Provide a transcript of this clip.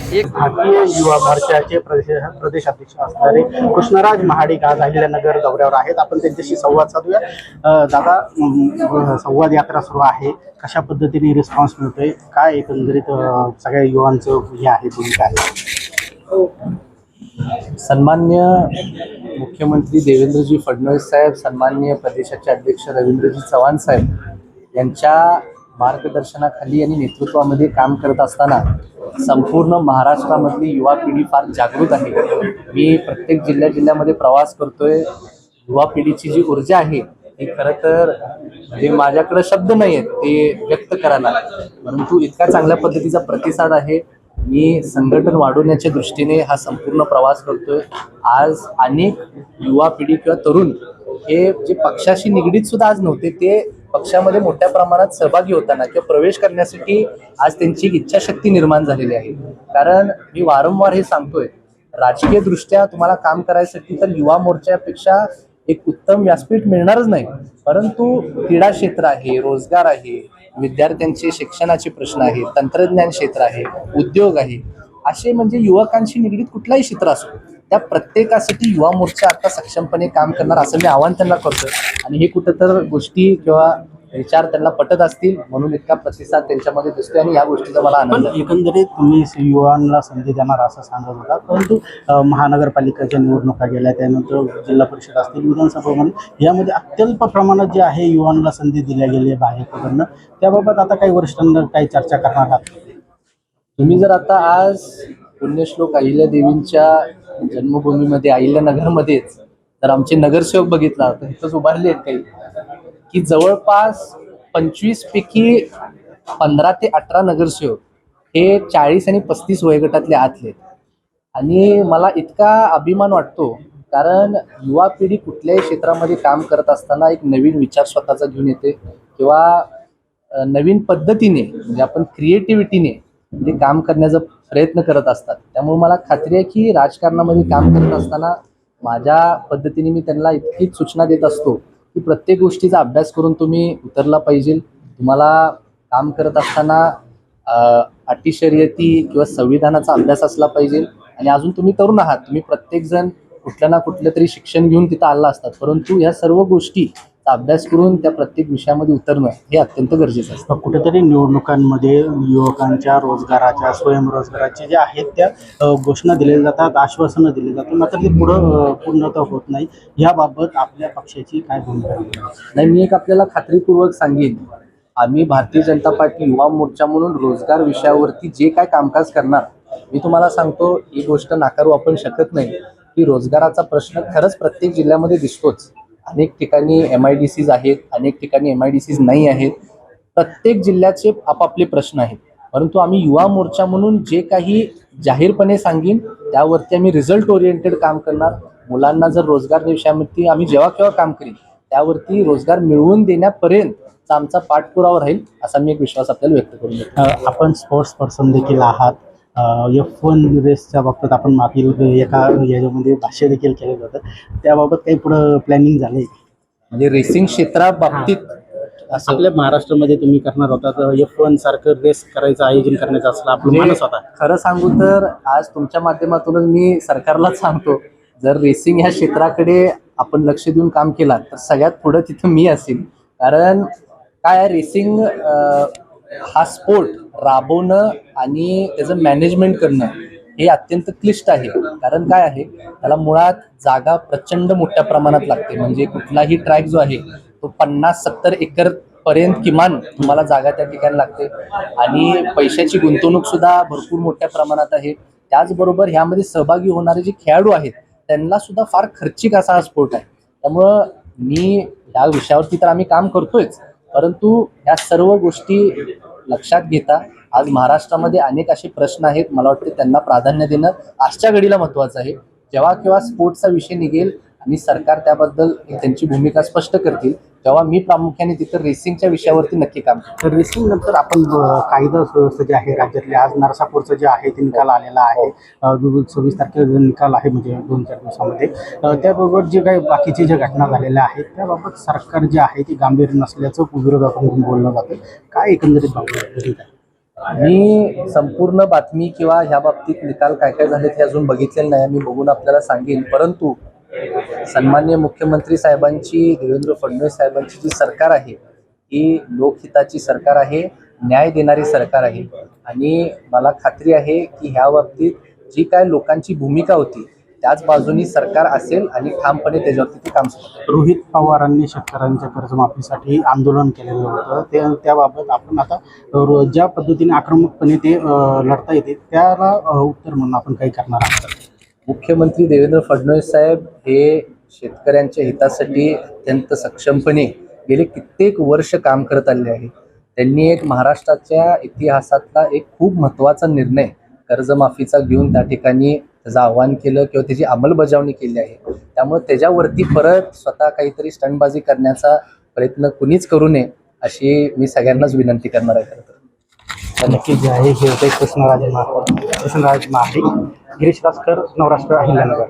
एक भारतीय युवा मोर्चाचे प्रदेशाध्यक्ष असणारे कृष्णराज महाडिक आज अहिल्यानगर दौऱ्यावर आहेत. आपण त्यांच्याशी संवाद साधूया. दादा, संवाद यात्रा सुरू आहे, कशा पद्धतीने रिस्पॉन्स मिळतोय, काय एकंदरीत सगळ्या युवांचं हे आहे, भूमिका आहे? सन्मान्य मुख्यमंत्री देवेंद्रजी फडणवीस साहेब, सन्मान्य प्रदेशाचे अध्यक्ष रवींद्रजी चव्हाण साहेब यांच्या मार्गदर्शनाखाली आणि नेतृत्वामध्ये काम करत असताना संपूर्ण महाराष्ट्रामधली युवा पिढी फार जागृत आहे. मी प्रत्येक जिल्ह्यामध्ये प्रवास करतोय. युवा पिढीची जी ऊर्जा आहे ती खरं तर म्हणजे माझ्याकडे शब्द नाही आहेत ते व्यक्त करायला, परंतु इतका चांगल्या पद्धतीचा प्रतिसाद आहे. मी संघटन वाढवण्याच्या दृष्टीने हा संपूर्ण प्रवास करतोय. आज अनेक युवा पिढी किंवा तरुण हे जे पक्षाशी निगडीत सुद्धा आज नव्हते, ते पक्षामध्ये मोठ्या प्रमाणात सहभागी होताना किंवा प्रवेश करण्यासाठी आज त्यांची इच्छाशक्ती निर्माण झालेली आहे. कारण मी वारंवार हे सांगतोय, राजकीय दृष्ट्या तुम्हाला काम करायसाठी तर युवा मोर्चापेक्षा एक उत्तम व्यासपीठ मिळणारच नाही, परंतु क्रीडा क्षेत्र आहे, रोजगार आहे, विद्यार्थ्यांचे शिक्षणाचे प्रश्न आहेत, तंत्रज्ञान क्षेत्र आहे, उद्योग आहे, असे म्हणजे युवकांशी निगडीत कुठलाही क्षेत्र असो त्या प्रत्येकासाठी युवा मोर्चा आता सक्षमपणे काम करणार असं मी आवाहन त्यांना करतोय. आणि हे कुठं तर गोष्टी किंवा विचार त्यांना पटत असतील म्हणून इतका प्रतिसाद त्यांच्यामध्ये दिसतोय आणि या गोष्टीचा मला आनंद आहे. एकंदरीत तुम्ही युवांना संधी देणार असं सांगत होता, परंतु महानगरपालिकेच्या निवडणुका गेल्या, त्यानंतर जिल्हा परिषद असतील, विधानसभेमध्ये यामध्ये अत्यल्प प्रमाणात जे आहे युवांना संधी दिल्या गेली भाजपकडनं, त्याबाबत आता काही वरिष्ठांना काही चर्चा करणार आहात? तुम्ही जर आता आज पुण्यश्लोक अहिल्यादेवींच्या जन्मभूमीमध्ये अहिल्यानगरमध्येच तर आमचे नगरसेवक बघितला तर इथंच उभारले आहेत काही की जवळपास 25 पैकी 15 ते 18 नगरसेवक हे 40 आणि 35 वयोगटातले आतले. आणि मला इतका अभिमान वाटतो कारण युवा पिढी कुठल्याही क्षेत्रामध्ये काम करत असताना एक नवीन विचार स्वतःचा घेऊन येते किंवा नवीन पद्धतीने म्हणजे आपण क्रिएटिव्हिटीने ते काम करण्याचा प्रयत्न करत असतात. त्यामुळे मला खात्री आहे की राजकारणामध्ये काम करत असताना माझ्या पद्धतीने मी त्यांना इतकीच सूचना देत असतो की प्रत्येक गोष्टीचा अभ्यास करून तुम्ही उतरला पाहिजे. तुम्हाला काम करत असताना अटी शर्यती किंवा संविधानाचा अभ्यास असला पाहिजे. आणि अजून तुम्ही तरुण आहात, तुम्ही प्रत्येकजण कुठल्या ना कुठलं तरी शिक्षण घेऊन तिथं आला असतात, परंतु ह्या सर्व गोष्टीचा अभ्यास करून त्या प्रत्येक विषयामध्ये उतरणं हे अत्यंत गरजेचं असतं. कुठेतरी निवडणुकांमध्ये युवकांच्या रोजगाराच्या, स्वयंरोजगाराचे जे आहेत त्या घोषणा दिल्या जातात, आश्वासनं दिली जातात, मात्र ते पूर्णतः होत नाही. याबाबत आपल्या पक्षाची काय भूमिका नाही, मी एक आपल्याला खात्रीपूर्वक सांगेन, आम्ही भारतीय जनता पार्टी युवा मोर्चा म्हणून रोजगार विषयावरती जे काय कामकाज करणार, मी तुम्हाला सांगतो ही गोष्ट नाकारू आपण शकत नाही की रोजगाराचा प्रश्न खरंच प्रत्येक जिल्ह्यामध्ये दिसतोच. अनेक ठिकाणी MIDCs आहेत, अनेक ठिकाणी MIDCs नाही आहेत. प्रत्येक जिल्ह्याचे आपापले प्रश्न आहेत, परंतु आम्ही युवा मोर्चा म्हणून जे काही जाहीरपणे सांगेन त्यावरती आम्ही रिझल्ट ओरिएंटेड काम करणार. मुलांना जर रोजगार विषयावरती आम्ही जेव्हा केव्हा काम करीन त्यावरती रोजगार मिळवून देण्यापर्यंत आमचा पाठपुरावा राहील असा मी एक विश्वास आपल्याला व्यक्त करून देतो. आपण स्पोर्ट्स पर्सन देखील आहात. F1 रेसच्या बाबतीत आपण मागील एका याच्यामध्ये भाष्य देखील केलं जातं, त्याबाबत काही पुढं प्लॅनिंग झालं आहे? म्हणजे रेसिंग क्षेत्राबाबतीत असं आपल्या महाराष्ट्रामध्ये तुम्ही करणार होता तर F1 सारखं रेस करायचं आयोजन करण्याचं असलं आपलं मानस होता. खरं सांगू तर आज तुमच्या माध्यमातूनच मी सरकारलाच सांगतो, जर रेसिंग ह्या क्षेत्राकडे आपण लक्ष देऊन काम केला तर सगळ्यात पुढं तिथं मी असेल. कारण काय रेसिंग हा स्पोर्ट राबवणं आणि त्याचं मॅनेजमेंट करणं हे अत्यंत क्लिष्ट आहे. कारण काय आहे, त्याला मुळात जागा प्रचंड मोठ्या प्रमाणात लागते. म्हणजे कुठलाही ट्रॅक जो आहे तो 50-70 एकर पर्यंत किमान तुम्हाला जागा त्या ठिकाणी लागते आणि पैशाची गुंतवणूक सुद्धा भरपूर मोठ्या प्रमाणात आहे. त्याचबरोबर ह्यामध्ये सहभागी होणारे जे खेळाडू आहेत त्यांना सुद्धा फार खर्चिक असा हा स्पोर्ट आहे. त्यामुळं मी या विषयावरती तर आम्ही काम करतोयच, परंतु या सर्व गोष्टी लक्षात घेता आज महाराष्ट्रामध्ये अनेक असे प्रश्न आहेत, मला वाटते त्यांना प्राधान्य देणं आजच्या घडीला महत्त्वाचं आहे. जेव्हा केव्हा स्पोर्ट्सचा विषय निघेल आणि सरकार त्याबद्दल त्यांची भूमिका स्पष्ट करतील तेव्हा मी प्रामुख्याने तिथं रेसिंगच्या विषयावरती नक्की काम करतो. तर रेसिंग नंतर आपण कायदा सुव्यवस्था जे आहे राज्यातले, आज नरसापूरचं जे आहे ते निकाल आलेला आहे, 26 तारखेला निकाल आहे म्हणजे 2-4 दिवसामध्ये. त्याबरोबर जे काही बाकीचे ज्या घटना झालेल्या आहेत त्याबाबत सरकार जे आहे ते गांभीर्य नसल्याचं विरोधाकडून बोललं जातं. काय एकंदरीत बाबतीत आहे? मी संपूर्ण बातमी किंवा ह्या बाबतीत निकाल काय काय झालेत हे अजून बघितलेलं नाही. मी बघून आपल्याला सांगेन. परंतु सन्माननीय मुख्यमंत्री साहेबांची, देवेंद्र फडणवीस साहेबांची जी सरकार आहे ही लोकहिताची सरकार आहे, न्याय देणारी सरकार आहे. आणि मला खात्री आहे की ह्या बाबतीत जी काय लोकांची भूमिका होती त्याच बाजूनी सरकार असेल आणि ठामपणे त्याच्यावरती ते काम सुरू करेल. रोहित पवारांनी शेतकऱ्यांच्या कर्जमाफीसाठी आंदोलन केलेलं होतं. त्याबाबत आपण आता ज्या पद्धतीने आक्रमकपणे ते लढता येते त्याला उत्तर म्हणून आपण काही करणार आहोत. मुख्यमंत्री देवेंद्र फडणवीस साहेब हे शेतकऱ्यांच्या हितासाठी अत्यंत सक्षमपणे गेले कित्येक वर्ष काम करत आले आहे. त्यांनी एक महाराष्ट्राच्या इतिहासातला एक खूप महत्त्वाचा निर्णय कर्जमाफीचा घेऊन त्या ठिकाणी त्याचं आव्हान केलं किंवा त्याची अंमलबजावणी केली आहे. त्यामुळे त्याच्यावरती परत स्वतः काहीतरी स्टंटबाजी करण्याचा प्रयत्न कुणीच करू नये अशी मी सगळ्यांनाच विनंती करणार आहे. नक्की जे आहे हे होते कृष्णराज महाडिक, गिरीश रासकर, नवराष्ट्र, अहिल्यानगर.